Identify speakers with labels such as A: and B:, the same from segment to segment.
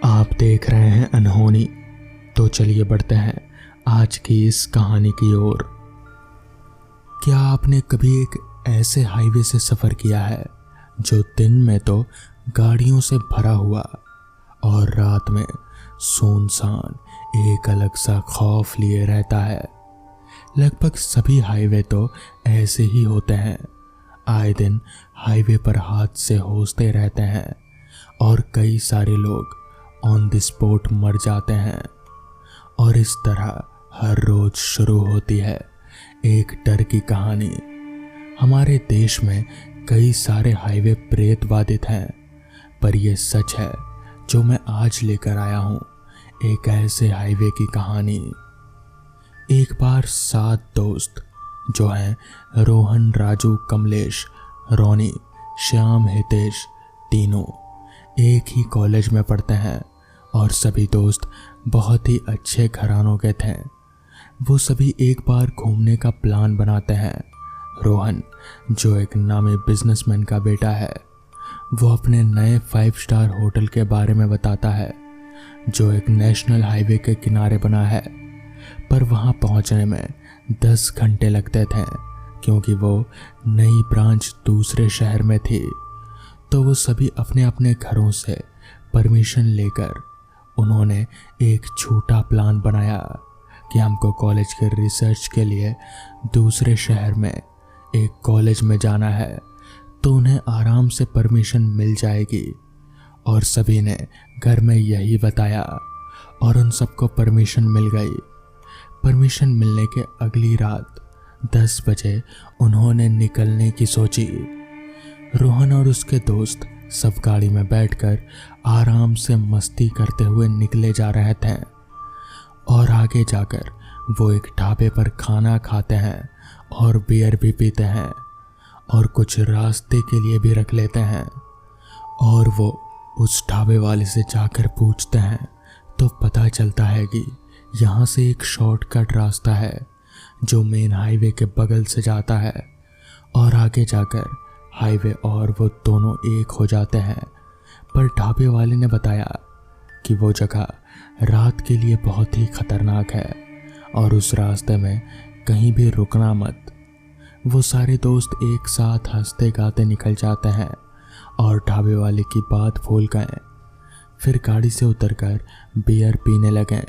A: आप देख रहे हैं अनहोनी। तो चलिए बढ़ते हैं आज की इस कहानी की ओर। क्या आपने कभी एक ऐसे हाईवे से सफ़र किया है जो दिन में तो गाड़ियों से भरा हुआ और रात में सुनसान एक अलग सा खौफ लिए रहता है। लगभग सभी हाईवे तो ऐसे ही होते हैं। आए दिन हाईवे पर हादसे होते रहते हैं और कई सारे लोग ऑन द स्पॉट मर जाते हैं। और इस तरह हर रोज शुरू होती है एक डर की कहानी। हमारे देश में कई सारे हाईवे प्रेत बाधित हैं, पर यह सच है जो मैं आज लेकर आया हूं, एक ऐसे हाईवे की कहानी। एक बार 7 दोस्त जो हैं रोहन, राजू, कमलेश, रोनी, श्याम, हितेश, तीनों एक ही कॉलेज में पढ़ते हैं और सभी दोस्त बहुत ही अच्छे घरानों के थे। वो सभी एक बार घूमने का प्लान बनाते हैं। रोहन जो एक नामी बिजनेसमैन का बेटा है, वो अपने नए 5 स्टार होटल के बारे में बताता है जो एक नेशनल हाईवे के किनारे बना है, पर वहाँ पहुँचने में 10 घंटे लगते थे क्योंकि वो नई ब्रांच दूसरे शहर में थी। तो वो सभी अपने अपने घरों से परमिशन लेकर उन्होंने एक छोटा प्लान बनाया कि हमको कॉलेज के रिसर्च के लिए दूसरे शहर में एक कॉलेज में जाना है, तो उन्हें आराम से परमिशन मिल जाएगी। और सभी ने घर में यही बताया और उन सबको परमिशन मिल गई। परमिशन मिलने के अगली रात 10 बजे उन्होंने निकलने की सोची। रोहन और उसके दोस्त सब गाड़ी में बैठकर आराम से मस्ती करते हुए निकले जा रहे थे और आगे जाकर वो एक ढाबे पर खाना खाते हैं और बियर भी पीते हैं और कुछ रास्ते के लिए भी रख लेते हैं। और वो उस ढाबे वाले से जाकर पूछते हैं तो पता चलता है कि यहाँ से एक शॉर्टकट रास्ता है जो मेन हाईवे के बगल से जाता है और आगे जाकर हाईवे और वो दोनों एक हो जाते हैं। पर ढाबे वाले ने बताया कि वो जगह रात के लिए बहुत ही खतरनाक है और उस रास्ते में कहीं भी रुकना मत। वो सारे दोस्त एक साथ हंसते गाते निकल जाते हैं और ढाबे वाले की बात भूल गए। फिर गाड़ी से उतरकर बियर पीने लगे।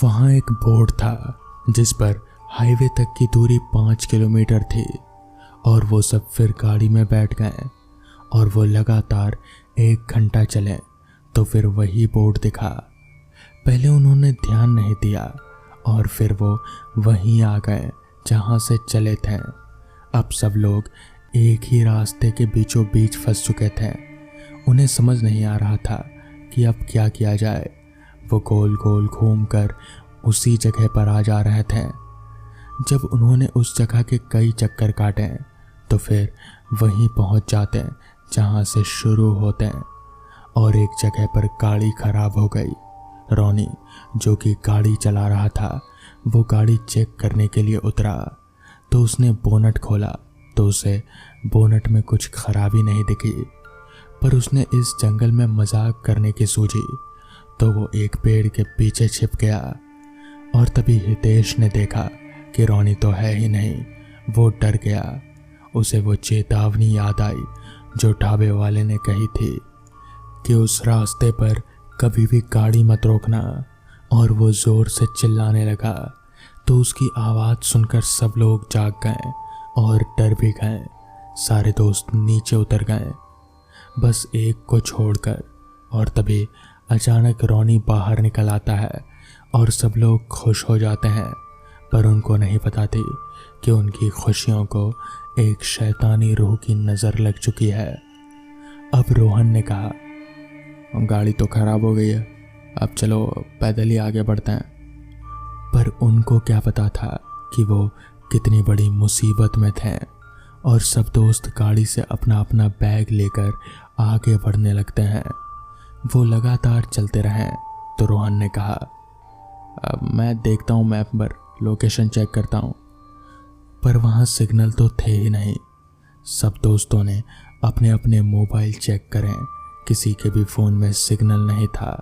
A: वहाँ एक बोर्ड था जिस पर हाईवे तक की दूरी 5 किलोमीटर थी और वो सब फिर गाड़ी में बैठ गए और वो लगातार 1 घंटा चले तो फिर वही बोर्ड दिखा। पहले उन्होंने ध्यान नहीं दिया और फिर वो वहीं आ गए जहाँ से चले थे। अब सब लोग एक ही रास्ते के बीचों बीच फंस चुके थे। उन्हें समझ नहीं आ रहा था कि अब क्या किया जाए। वो गोल गोल घूमकर उसी जगह पर आ जा रहे थे। जब उन्होंने उस जगह के कई चक्कर काटे तो फिर वहीं पहुंच जाते जहां से शुरू होते हैं और एक जगह पर गाड़ी खराब हो गई। रोनी जो कि गाड़ी चला रहा था, वो गाड़ी चेक करने के लिए उतरा तो उसने बोनट खोला तो उसे बोनट में कुछ खराबी नहीं दिखी। पर उसने इस जंगल में मजाक करने की सूझी तो वो एक पेड़ के पीछे छिप गया। और तभी हितेश ने देखा कि रोनी तो है ही नहीं। वो डर गया। उसे वो चेतावनी याद आई जो ढाबे वाले ने कही थी कि उस रास्ते पर कभी भी गाड़ी मत रोकना। और वो जोर से चिल्लाने लगा तो उसकी आवाज़ सुनकर सब लोग जाग गए और डर भी गए। सारे दोस्त नीचे उतर गए बस एक को छोड़कर। और तभी अचानक रोनी बाहर निकल आता है और सब लोग खुश हो जाते हैं, पर उनको नहीं पता थी कि उनकी खुशियों को एक शैतानी रूह की नज़र लग चुकी है। अब रोहन ने कहा, गाड़ी तो खराब हो गई है, अब चलो पैदल ही आगे बढ़ते हैं। पर उनको क्या पता था कि वो कितनी बड़ी मुसीबत में थे। और सब दोस्त गाड़ी से अपना अपना बैग लेकर आगे बढ़ने लगते हैं। वो लगातार चलते रहें तो रोहन ने कहा, अब मैं देखता हूँ मैप पर, लोकेशन चेक करता हूँ। पर वहाँ सिग्नल तो थे ही नहीं। सब दोस्तों ने अपने अपने मोबाइल चेक करें, किसी के भी फ़ोन में सिग्नल नहीं था।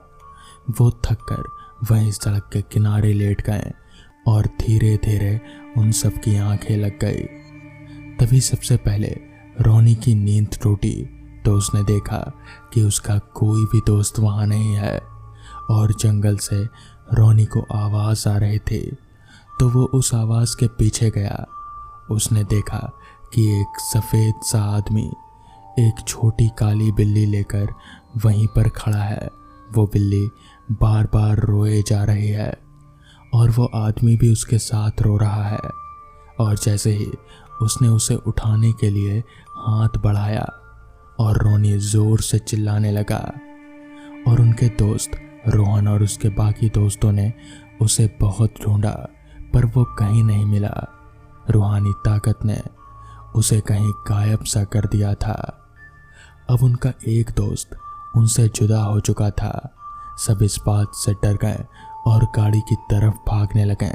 A: वो थक कर वहीं सड़क के किनारे लेट गए और धीरे धीरे उन सब की आंखें लग गई। तभी सबसे पहले रोनी की नींद टूटी तो उसने देखा कि उसका कोई भी दोस्त वहां नहीं है और जंगल से रोनी को आवाज आ रही थी। तो वो उस आवाज के पीछे गया। उसने देखा कि एक सफेद सा आदमी एक छोटी काली बिल्ली लेकर वहीं पर खड़ा है। वो बिल्ली बार बार रोए जा रही है और वो आदमी भी उसके साथ रो रहा है। और जैसे ही उसने उसे उठाने के लिए हाथ बढ़ाया और रोनी जोर से चिल्लाने लगा और उनके दोस्त रोहन और उसके बाकी दोस्तों ने उसे बहुत ढूंढा पर वो कहीं नहीं मिला। रूहानी ताकत ने उसे कहीं गायब सा कर दिया था। अब उनका एक दोस्त उनसे जुदा हो चुका था। सब इस बात से डर गए और गाड़ी की तरफ भागने लगे,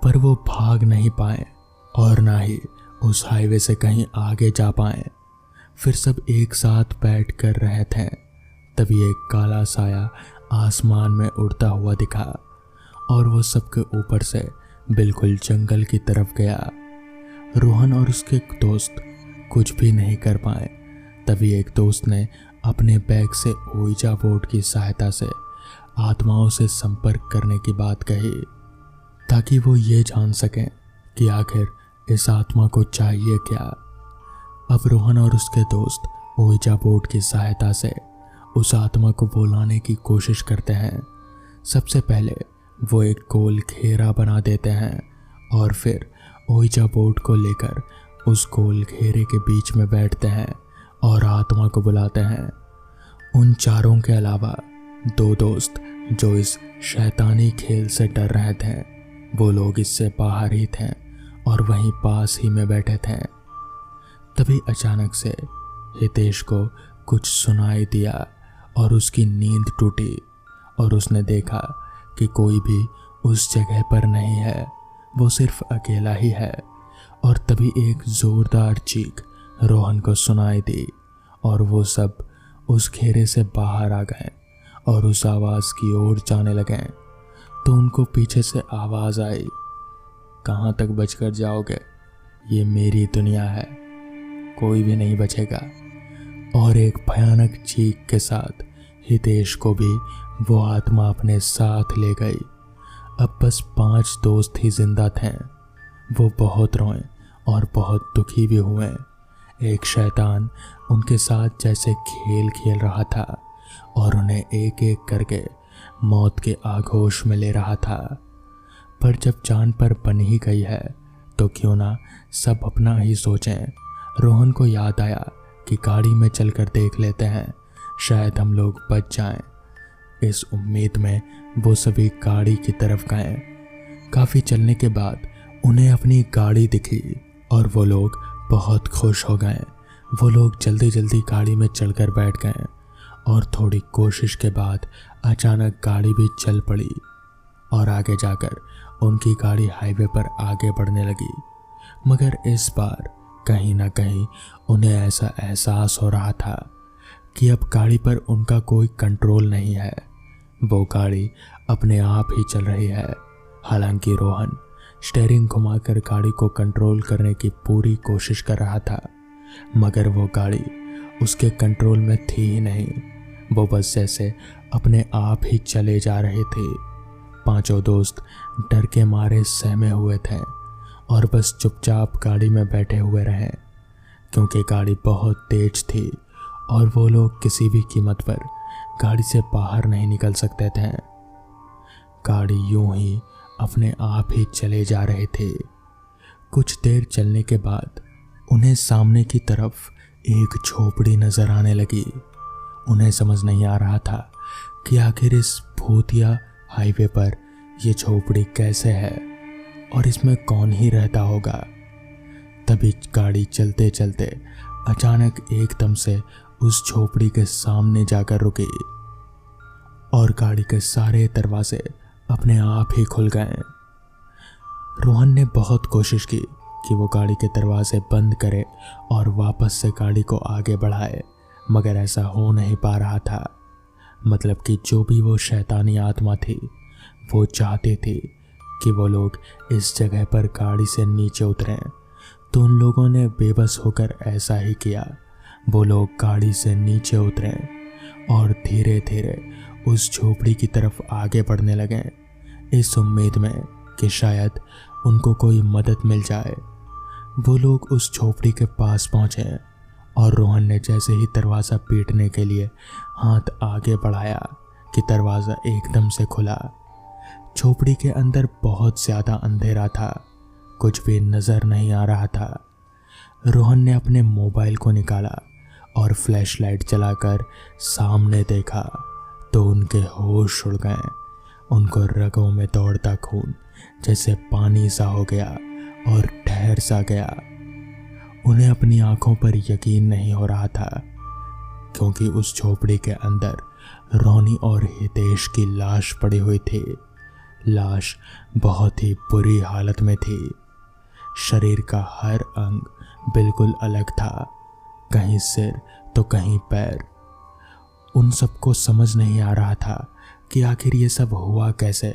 A: पर वो भाग नहीं पाए और ना ही उस हाईवे से कहीं आगे जा पाए। फिर सब एक साथ बैठ कर रहे थे। तभी एक काला साया आसमान में उड़ता हुआ दिखा और वो सबके ऊपर से बिल्कुल जंगल की तरफ गया। रोहन और उसके दोस्त कुछ भी नहीं कर पाए। तभी एक दोस्त ने अपने बैग से ओइजा बोर्ड की सहायता से आत्माओं से संपर्क करने की बात कही ताकि वो ये जान सकें कि आखिर इस आत्मा को चाहिए क्या। अब रोहन और उसके दोस्त ओइजा बोर्ड की सहायता से उस आत्मा को बुलाने की कोशिश करते हैं। सबसे पहले वो एक गोल घेरा बना देते हैं और फिर ओइजा बोर्ड को लेकर उस गोल घेरे के बीच में बैठते हैं और आत्मा को बुलाते हैं। उन चारों के अलावा दो दोस्त जो इस शैतानी खेल से डर रहे थे वो लोग इससे बाहर ही थे और वहीं पास ही में बैठे थे। तभी अचानक से हितेश को कुछ सुनाई दिया और उसकी नींद टूटी और उसने देखा कि कोई भी उस जगह पर नहीं है, वो सिर्फ अकेला ही है। और तभी एक जोरदार चीख रोहन को सुनाई दी और वो सब उस घेरे से बाहर आ गए और उस आवाज़ की ओर जाने लगे। तो उनको पीछे से आवाज़ आई, कहाँ तक बचकर जाओगे, ये मेरी दुनिया है, कोई भी नहीं बचेगा। और एक भयानक चीख के साथ हितेश को भी वो आत्मा अपने साथ ले गई। अब बस 5 दोस्त ही जिंदा थे। वो बहुत रोए और बहुत दुखी भी हुए। एक शैतान उनके साथ जैसे खेल खेल रहा था और उन्हें एक एक करके मौत के आगोश में ले रहा था। पर जब जान पर बन ही गई है तो क्यों ना सब अपना ही सोचें। रोहन को याद आया कि गाड़ी में चलकर देख लेते हैं, शायद हम लोग बच जाएं। इस उम्मीद में वो सभी गाड़ी की तरफ गए। काफ़ी चलने के बाद उन्हें अपनी गाड़ी दिखी और वो लोग बहुत खुश हो गए। वो लोग जल्दी जल्दी गाड़ी में चढ़कर बैठ गए और थोड़ी कोशिश के बाद अचानक गाड़ी भी चल पड़ी और आगे जाकर उनकी गाड़ी हाईवे पर आगे बढ़ने लगी। मगर इस बार कहीं ना कहीं उन्हें ऐसा एहसास हो रहा था कि अब गाड़ी पर उनका कोई कंट्रोल नहीं है, वो गाड़ी अपने आप ही चल रही है। हालांकि रोहन स्टीयरिंग घुमाकर गाड़ी को कंट्रोल करने की पूरी कोशिश कर रहा था, मगर वो गाड़ी उसके कंट्रोल में थी ही नहीं। वो बस जैसे अपने आप ही चले जा रहे थे। 5 दोस्त डर के मारे सहमे हुए थे और बस चुपचाप गाड़ी में बैठे हुए रहे, क्योंकि गाड़ी बहुत तेज थी और वो लोग किसी भी कीमत पर गाड़ी से बाहर नहीं निकल सकते थे। गाड़ी यूं ही अपने आप ही चले जा रहे थे। कुछ देर चलने के बाद उन्हें सामने की तरफ एक झोपड़ी नजर आने लगी। उन्हें समझ नहीं आ रहा था कि आखिर इस भूतिया हाईवे पर यह झोपड़ी कैसे है और इसमें कौन ही रहता होगा। तभी गाड़ी चलते चलते अचानक एकदम से उस झोपड़ी के सामने जाकर रुकी और गाड़ी के सारे दरवाजे अपने आप ही खुल गए। रोहन ने बहुत कोशिश की कि वो गाड़ी के दरवाजे बंद करे और वापस से गाड़ी को आगे बढ़ाए, मगर ऐसा हो नहीं पा रहा था। मतलब कि जो भी वो शैतानी आत्मा थी वो चाहते थे कि वो लोग इस जगह पर गाड़ी से नीचे उतरें। तो उन लोगों ने बेबस होकर ऐसा ही किया। वो लोग गाड़ी से नीचे उतरे और धीरे धीरे उस झोपड़ी की तरफ आगे बढ़ने लगे, इस उम्मीद में कि शायद उनको कोई मदद मिल जाए। वो लोग उस झोपड़ी के पास पहुंचे और रोहन ने जैसे ही दरवाज़ा पीटने के लिए हाथ आगे बढ़ाया कि दरवाज़ा एकदम से खुला। झोपड़ी के अंदर बहुत ज़्यादा अंधेरा था, कुछ भी नज़र नहीं आ रहा था। रोहन ने अपने मोबाइल को निकाला और फ्लैशलाइट जलाकर सामने देखा तो उनके होश उड़ गए। उनको रगों में दौड़ता खून जैसे पानी सा हो गया और ठहर सा गया। उन्हें अपनी आंखों पर यकीन नहीं हो रहा था, क्योंकि उस झोपड़ी के अंदर रोनी और हितेश की लाश पड़ी हुई थी। लाश बहुत ही बुरी हालत में थी। शरीर का हर अंग बिल्कुल अलग था, कहीं सिर तो कहीं पैर। उन सबको समझ नहीं आ रहा था कि आखिर ये सब हुआ कैसे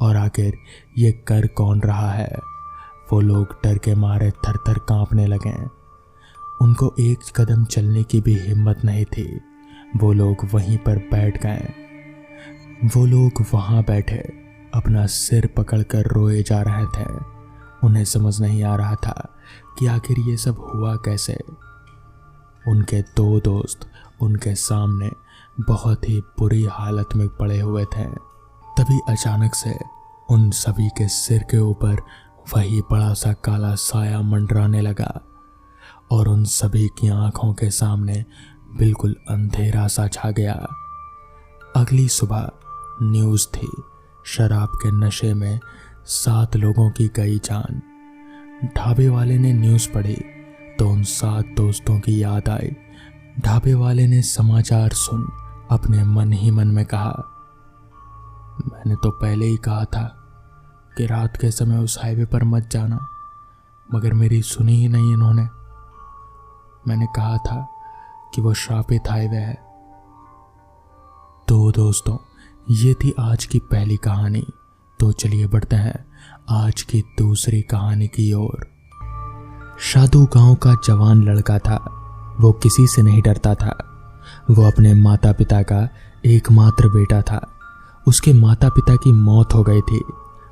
A: और आखिर ये कर कौन रहा है। वो लोग डर के मारे थर थर कांपने लगे। उनको एक कदम चलने की भी हिम्मत नहीं थी। वो लोग वहीं पर बैठ गए। वो लोग वहां बैठे अपना सिर पकड़कर रोए जा रहे थे। उन्हें समझ नहीं आ रहा था कि आखिर ये सब हुआ कैसे। उनके दो दोस्त उनके सामने बहुत ही बुरी हालत में पड़े हुए थे। तभी अचानक से उन सभी के सिर के ऊपर वही बड़ा सा काला साया मंडराने लगा और उन सभी की आंखों के सामने बिल्कुल अंधेरा सा छा गया। अगली सुबह न्यूज़ थी, शराब के नशे में 7 लोगों की गई जान। ढाबे वाले ने न्यूज़ पढ़ी तो उन 7 दोस्तों की याद आई। ढाबे वाले ने समाचार सुन अपने मन ही मन में कहा, मैंने तो पहले ही कहा था कि रात के समय उस हाईवे पर मत जाना, मगर मेरी सुनी ही नहीं इन्होंने। मैंने कहा था कि वो श्रापित हाईवे है। तो दोस्तों, ये थी आज की पहली कहानी। तो चलिए बढ़ते हैं आज की दूसरी कहानी की ओर। शादू गांव का जवान लड़का था। वो किसी से नहीं डरता था। वो अपने माता पिता का एकमात्र बेटा था। उसके माता पिता की मौत हो गई थी।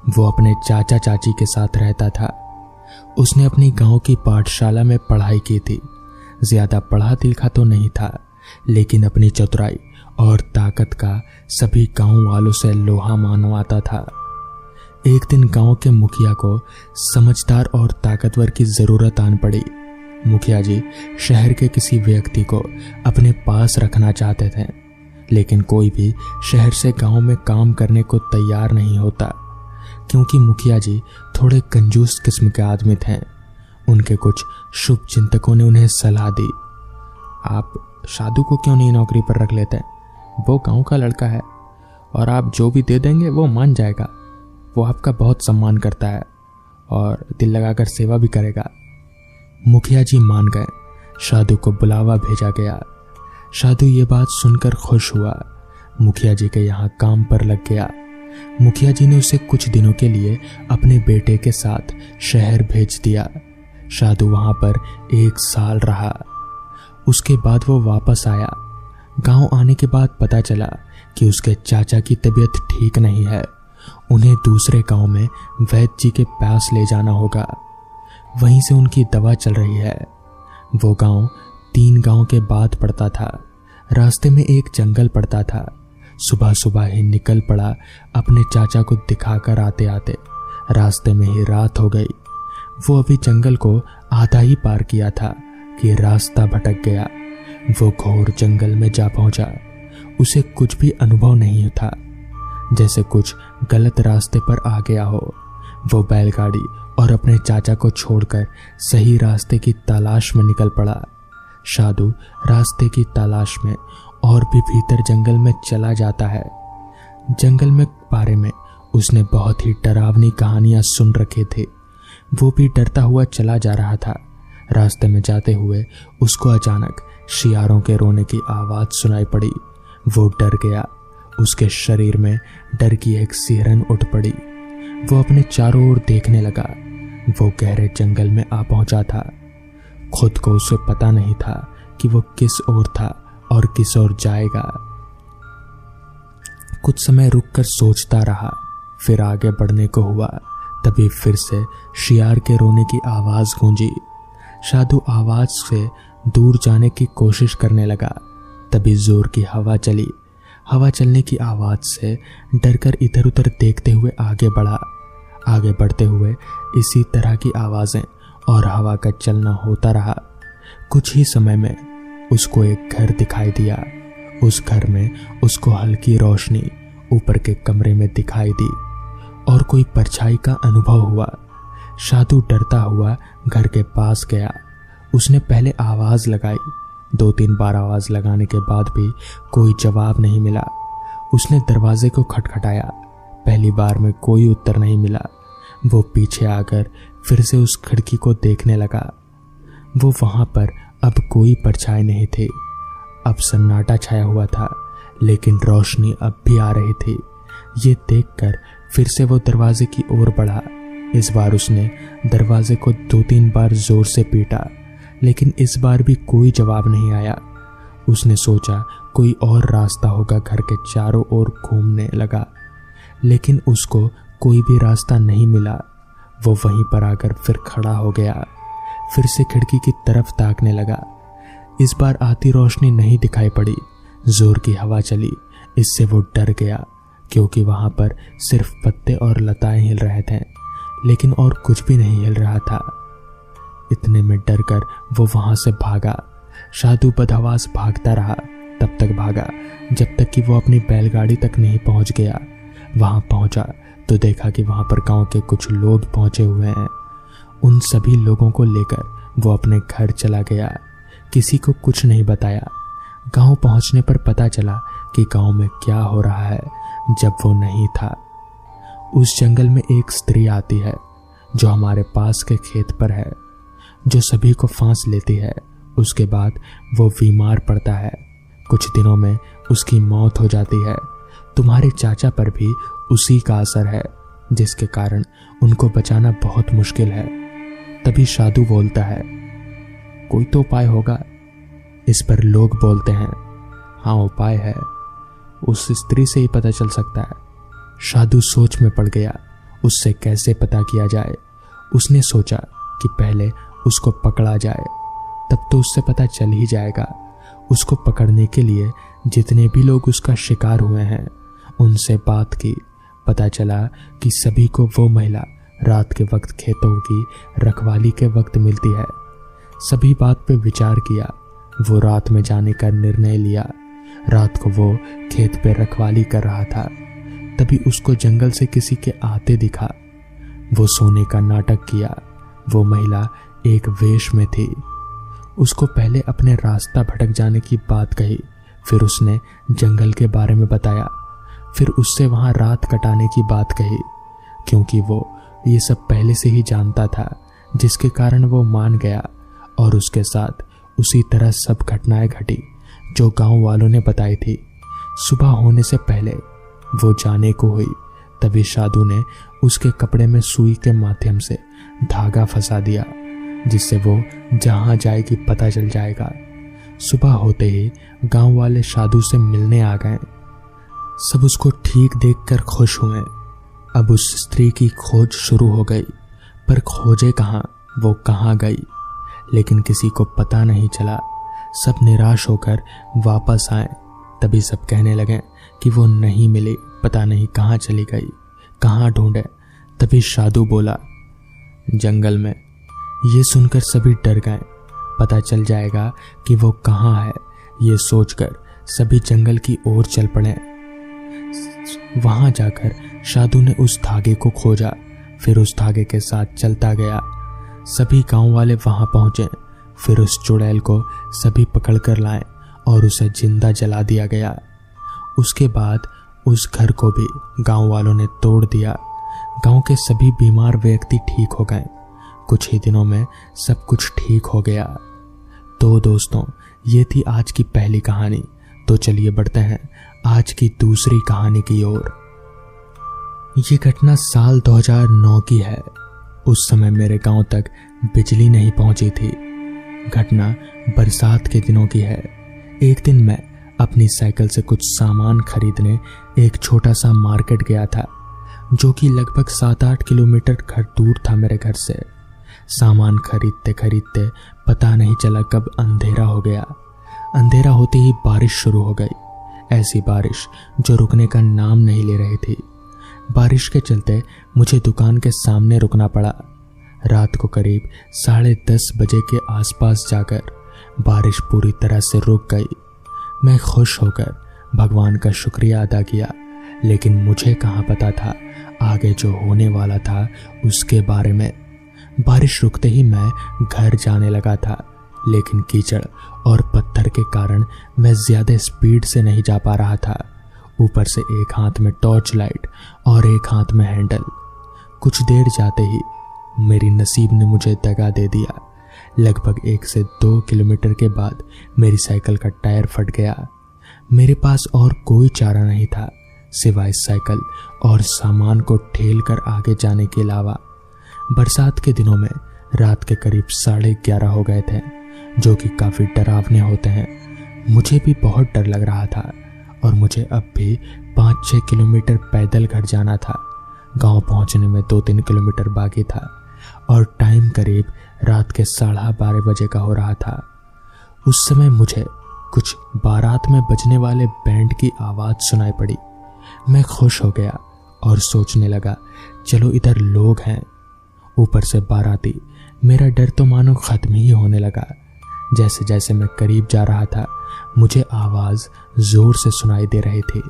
A: वो अपने चाचा चाची के साथ रहता था। उसने अपनी गांव की पाठशाला में पढ़ाई की थी। ज्यादा पढ़ा लिखा तो नहीं था, लेकिन अपनी चतुराई और ताकत का सभी गांव वालों से लोहा मनवाता था। एक दिन गांव के मुखिया को समझदार और ताकतवर की जरूरत आन पड़ी। मुखिया जी शहर के किसी व्यक्ति को अपने पास रखना चाहते थे, लेकिन कोई भी शहर से गांव में काम करने को तैयार नहीं होता, क्योंकि मुखिया जी थोड़े कंजूस किस्म के आदमी थे। उनके कुछ शुभ चिंतकों ने उन्हें सलाह दी, आप शादू को क्यों नहीं नौकरी पर रख लेते? वो गांव का लड़का है और आप जो भी दे देंगे वो मान जाएगा। वो आपका बहुत सम्मान करता है और दिल लगाकर सेवा भी करेगा। मुखिया जी मान गए। शादू को बुलावा भेजा गया। शादू ये बात सुनकर खुश हुआ। मुखिया जी के यहाँ काम पर लग गया। मुखिया जी ने उसे कुछ दिनों के लिए अपने बेटे के साथ शहर भेज दिया। शादू वहां पर 1 साल रहा। उसके बाद वो वापस आया। गांव आने के बाद पता चला कि उसके चाचा की तबीयत ठीक नहीं है। उन्हें दूसरे गांव में वैद्य जी के पास ले जाना होगा। वहीं से उनकी दवा चल रही है। वो गांव 3 गांव के बाद पड़ता था। रास्ते में एक जंगल पड़ता था। सुबह सुबह ही निकल पड़ा अपने चाचा को दिखाकर आते आते रास्ते में ही रात हो गई। वो अभी जंगल को आधा ही पार किया था कि रास्ता भटक गया। वो घोर जंगल में जा पहुंचा। उसे कुछ भी अनुभव नहीं था, जैसे कुछ गलत रास्ते पर आ गया हो। वो बैलगाड़ी और अपने चाचा को छोड़कर सही रास्ते की तलाश में निकल पड़ा। शादू रास्ते की तलाश में और भी भीतर जंगल में चला जाता है। जंगल में बारे में उसने बहुत ही डरावनी कहानियां सुन रखे थे। वो भी डरता हुआ चला जा रहा था। रास्ते में जाते हुए उसको अचानक शियारों के रोने की आवाज सुनाई पड़ी। वो डर गया। उसके शरीर में डर की एक सिहरन उठ पड़ी। वो अपने चारों ओर देखने लगा। वो गहरे जंगल में आ पहुंचा था। खुद को उसे पता नहीं था कि वो किस ओर था और किस ओर जाएगा। कुछ समय रुककर सोचता रहा, फिर आगे बढ़ने को हुआ। तभी फिर से शियार के रोने की आवाज गूंजी। साधु आवाज से दूर जाने की कोशिश करने लगा। तभी जोर की हवा चली। हवा चलने की आवाज से डरकर इधर उधर देखते हुए आगे बढ़ा। आगे बढ़ते हुए इसी तरह की आवाजें और हवा का चलना होता रहा। कुछ ही समय में उसको एक घर दिखाई दिया। उस घर में उसको हल्की रोशनी ऊपर के कमरे में दिखाई दी और कोई परछाई का अनुभव हुआ। साधु डरता हुआ घर के पास गया। उसने पहले आवाज लगाई। 2-3 बार आवाज लगाने के बाद भी कोई जवाब नहीं मिला। उसने दरवाजे को खटखटाया। पहली बार में कोई उत्तर नहीं मिला। वो पीछे आकर फिर से उस खिड़की को देखने लगा। वो वहां पर अब कोई परछाई नहीं थी। अब सन्नाटा छाया हुआ था, लेकिन रोशनी अब भी आ रही थी। ये देखकर फिर से वो दरवाजे की ओर बढ़ा। इस बार उसने दरवाजे को 2-3 बार जोर से पीटा, लेकिन इस बार भी कोई जवाब नहीं आया। उसने सोचा कोई और रास्ता होगा। घर के चारों ओर घूमने लगा, लेकिन उसको कोई भी रास्ता नहीं मिला। वो वहीं पर आकर फिर खड़ा हो गया। फिर से खिड़की की तरफ ताकने लगा। इस बार आती रोशनी नहीं दिखाई पड़ी। जोर की हवा चली। इससे वो डर गया, क्योंकि वहां पर सिर्फ पत्ते और लताएं हिल रहे थे, लेकिन और कुछ भी नहीं हिल रहा था। इतने में डरकर वो वहां से भागा। साधु बदहवास भागता रहा। तब तक भागा जब तक कि वो अपनी बैलगाड़ी तक नहीं पहुंच गया। वहां पहुंचा तो देखा कि वहां पर गांव के कुछ लोग पहुंचे हुए हैं। उन सभी लोगों को लेकर वो अपने घर चला गया। किसी को कुछ नहीं बताया। गांव पहुंचने पर पता चला कि गांव में क्या हो रहा है, जब वो नहीं था। उस जंगल में एक स्त्री आती है जो हमारे पास के खेत पर है, जो सभी को फांस लेती है। उसके बाद वो बीमार पड़ता है। कुछ दिनों में उसकी मौत हो जाती है। तुम्हारे चाचा पर भी उसी का असर है, जिसके कारण उनको बचाना बहुत मुश्किल है। तभी साधु बोलता है, कोई तो उपाय होगा। इस पर लोग बोलते हैं, हाँ उपाय है, उस स्त्री से ही पता चल सकता है। साधु सोच में पड़ गया, उससे कैसे पता किया जाए। उसने सोचा कि पहले उसको पकड़ा जाए, तब तो उससे पता चल ही जाएगा। उसको पकड़ने के लिए जितने भी लोग उसका शिकार हुए हैं उनसे बात की। पता चला कि सभी को वो महिला रात के वक्त खेतों की रखवाली के वक्त मिलती है। सभी बात पे विचार किया। वो रात में जाने का निर्णय लिया। रात को वो खेत पे रखवाली कर रहा था। तभी उसको जंगल से किसी के आते दिखा। वो सोने का नाटक किया। वो महिला एक वेश में थी। उसको पहले अपने रास्ता भटक जाने की बात कही, फिर उसने जंगल के बारे में बताया, फिर उससे वहां रात कटाने की बात कही, क्योंकि वो ये सब पहले से ही जानता था, जिसके कारण वो मान गया और उसके साथ उसी तरह सब घटनाएं घटी जो गांव वालों ने बताई थी। सुबह होने से पहले वो जाने को हुई। तभी साधु ने उसके कपड़े में सुई के माध्यम से धागा फंसा दिया, जिससे वो जहां जाएगी पता चल जाएगा। सुबह होते ही गांव वाले साधु से मिलने आ गए। सब उसको ठीक देखकर खुश हुए। अब उस स्त्री की खोज शुरू हो गई, पर खोजे कहाँ, वो कहाँ गई, लेकिन किसी को पता नहीं चला। सब निराश होकर वापस आए। तभी सब कहने लगे कि वो नहीं मिली, पता नहीं कहाँ चली गई, कहाँ ढूंढे। तभी साधु बोला, जंगल में। ये सुनकर सभी डर गए। पता चल जाएगा कि वो कहाँ है, ये सोचकर सभी जंगल की ओर चल पड़े। वहां जाकर साधु ने उस धागे को खोजा, फिर उस धागे के साथ चलता गया। सभी गांव वाले वहां पहुंचे। फिर उस चुड़ैल को सभी पकड़कर लाए और उसे जिंदा जला दिया गया। उसके बाद उस घर को भी गांव वालों ने तोड़ दिया। गांव के सभी बीमार व्यक्ति ठीक हो गए। कुछ ही दिनों में सब कुछ ठीक हो गया। तो दोस्तों, ये थी आज की पहली कहानी। तो चलिए बढ़ते हैं आज की दूसरी कहानी की ओर। ये घटना साल 2009 की है। उस समय मेरे गांव तक बिजली नहीं पहुंची थी। घटना बरसात के दिनों की है। एक दिन मैं अपनी साइकिल से कुछ सामान खरीदने एक छोटा सा मार्केट गया था, जो कि लगभग 7-8 किलोमीटर घर दूर था मेरे घर से। सामान खरीदते खरीदते पता नहीं चला कब अंधेरा हो गया। अंधेरा होते ही बारिश शुरू हो गई, ऐसी बारिश जो रुकने का नाम नहीं ले रही थी। बारिश के चलते मुझे दुकान के सामने रुकना पड़ा। रात को करीब 10:30 बजे के आसपास जाकर बारिश पूरी तरह से रुक गई। मैं खुश होकर भगवान का शुक्रिया अदा किया, लेकिन मुझे कहाँ पता था आगे जो होने वाला था उसके बारे में। बारिश रुकते ही मैं घर जाने लगा था, लेकिन कीचड़ और पत्थर के कारण मैं ज्यादा स्पीड से नहीं जा पा रहा था। ऊपर से एक हाथ में टॉर्च लाइट और एक हाथ में हैंडल। कुछ देर जाते ही मेरी नसीब ने मुझे दगा दे दिया। लगभग 1 से 2 किलोमीटर के बाद मेरी साइकिल का टायर फट गया। मेरे पास और कोई चारा नहीं था सिवाय साइकिल और सामान को ठेल कर आगे जाने के अलावा। बरसात के दिनों में रात के करीब 11:30 हो गए थे, जो कि काफी डरावने होते हैं। मुझे भी बहुत डर लग रहा था और मुझे अब भी 5-6 किलोमीटर पैदल घर जाना था। गांव पहुंचने में 2-3 किलोमीटर बाकी था और टाइम करीब रात के 12:30 बजे का हो रहा था। उस समय मुझे कुछ बारात में बजने वाले बैंड की आवाज सुनाई पड़ी। मैं खुश हो गया और सोचने लगा, चलो इधर लोग हैं, ऊपर से बाराती। मेरा डर तो मानो खत्म ही होने लगा। जैसे जैसे मैं करीब जा रहा था मुझे आवाज जोर से सुनाई दे रही थी।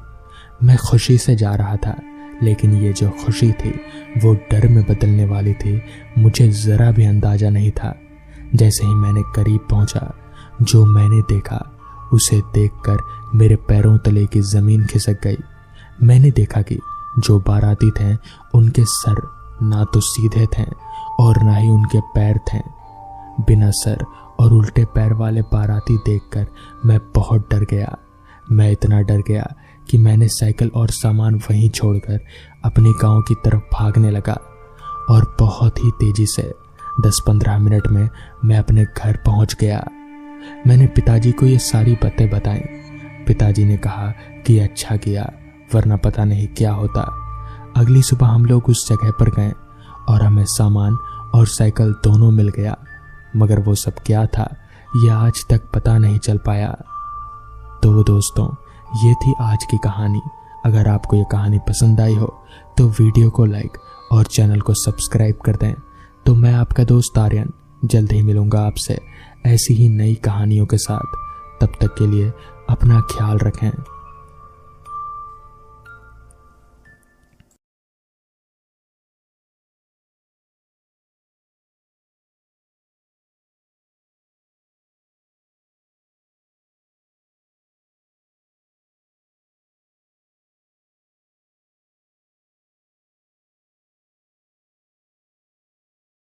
A: मैं खुशी से जा रहा था, लेकिन ये जो खुशी थी वो डर में बदलने वाली थी, मुझे जरा भी अंदाजा नहीं था। जैसे ही मैंने करीब पहुंचा, जो मैंने देखा उसे देखकर मेरे पैरों तले की जमीन खिसक गई। मैंने देखा कि जो बाराती थे उनके सर ना तो सीधे थे और ना ही उनके पैर थे। बिना सर और उल्टे पैर वाले बाराती देखकर मैं बहुत डर गया। मैं इतना डर गया कि मैंने साइकिल और सामान वहीं छोड़कर अपने गांव की तरफ भागने लगा और बहुत ही तेजी से 10-15 मिनट में मैं अपने घर पहुंच गया। मैंने पिताजी को ये सारी बातें बताई। पिताजी ने कहा कि अच्छा किया, वरना पता नहीं क्या होता। अगली सुबह हम लोग उस जगह पर गए और हमें सामान और साइकिल दोनों मिल गया, मगर वो सब क्या था ये आज तक पता नहीं चल पाया। तो दोस्तों, ये थी आज की कहानी। अगर आपको ये कहानी पसंद आई हो तो वीडियो को लाइक और चैनल को सब्सक्राइब कर दें। तो मैं आपका दोस्त आर्यन जल्द ही मिलूंगा आपसे ऐसी ही नई कहानियों के साथ। तब तक के लिए अपना ख्याल रखें।